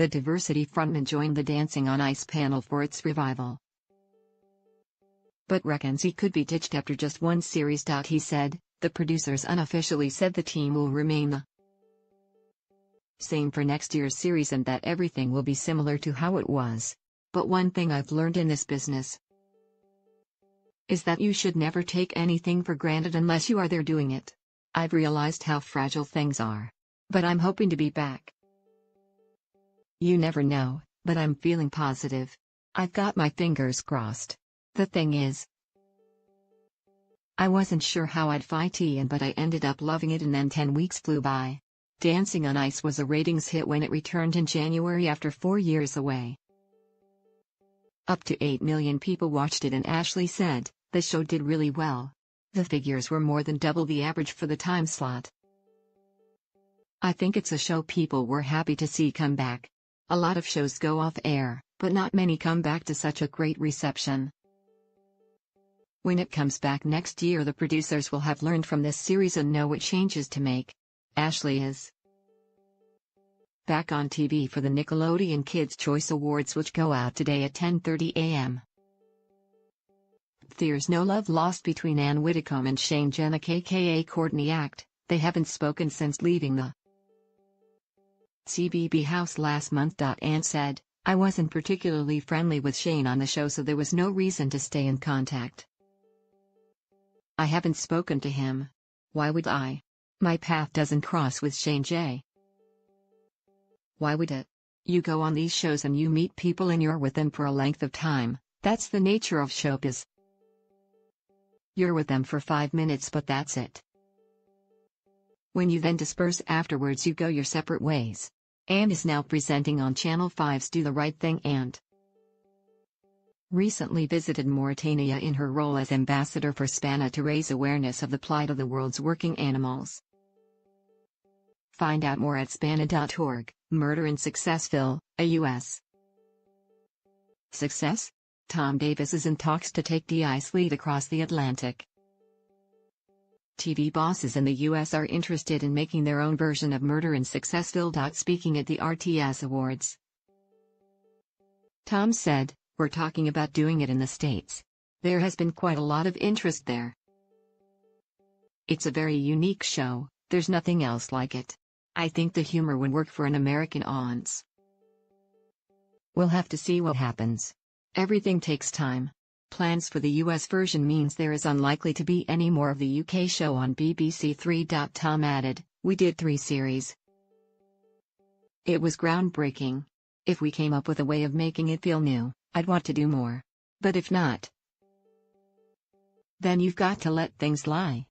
The Diversity frontman joined the Dancing on Ice panel for its revival, but reckons he could be ditched after just one series. He said, the producers unofficially said the team will remain the same for next year's series and that everything will be similar to how it was. But one thing I've learned in this business is that you should never take anything for granted unless you are there doing it. I've realized how fragile things are. But I'm hoping to be back. You never know, but I'm feeling positive. I've got my fingers crossed. The thing is, I wasn't sure how I'd fit in, but I ended up loving it, and then 10 weeks flew by. Dancing on Ice was a ratings hit when it returned in January after 4 years away. Up to 8 million people watched it, and Ashley said, the show did really well. The figures were more than double the average for the time slot. I think it's a show people were happy to see come back. A lot of shows go off air, but not many come back to such a great reception. When it comes back next year, the producers will have learned from this series and know what changes to make. Ashley is back on TV for the Nickelodeon Kids' Choice Awards, which go out today at 10:30 a.m. There's no love lost between Ann Widdecombe and Shane Jennick aka Courtney Act. They haven't spoken since leaving the CBB house last month. Ann said, I wasn't particularly friendly with Shane on the show, so there was no reason to stay in contact. I haven't spoken to him. Why would I? My path doesn't cross with Shane J. Why would it? You go on these shows and you meet people and you're with them for a length of time. That's the nature of showbiz. You're with them for 5 minutes, but that's it. When you then disperse afterwards, you go your separate ways. Ann is now presenting on Channel 5's Do the Right Thing and recently visited Mauritania in her role as ambassador for SPANA to raise awareness of the plight of the world's working animals. Find out more at spana.org. Murder in Successville, a U.S. success? Tom Davis is in talks to take DI's lead across the Atlantic. TV bosses in the U.S. are interested in making their own version of Murder in Successville. Speaking at the RTS Awards, Tom said, we're talking about doing it in the States. There has been quite a lot of interest there. It's a very unique show, there's nothing else like it. I think the humor would work for an American audience. We'll have to see what happens. Everything takes time. Plans for the US version means there is unlikely to be any more of the UK show on BBC Three. Tom added, we did 3 series. It was groundbreaking. If we came up with a way of making it feel new, I'd want to do more. But if not, then you've got to let things lie.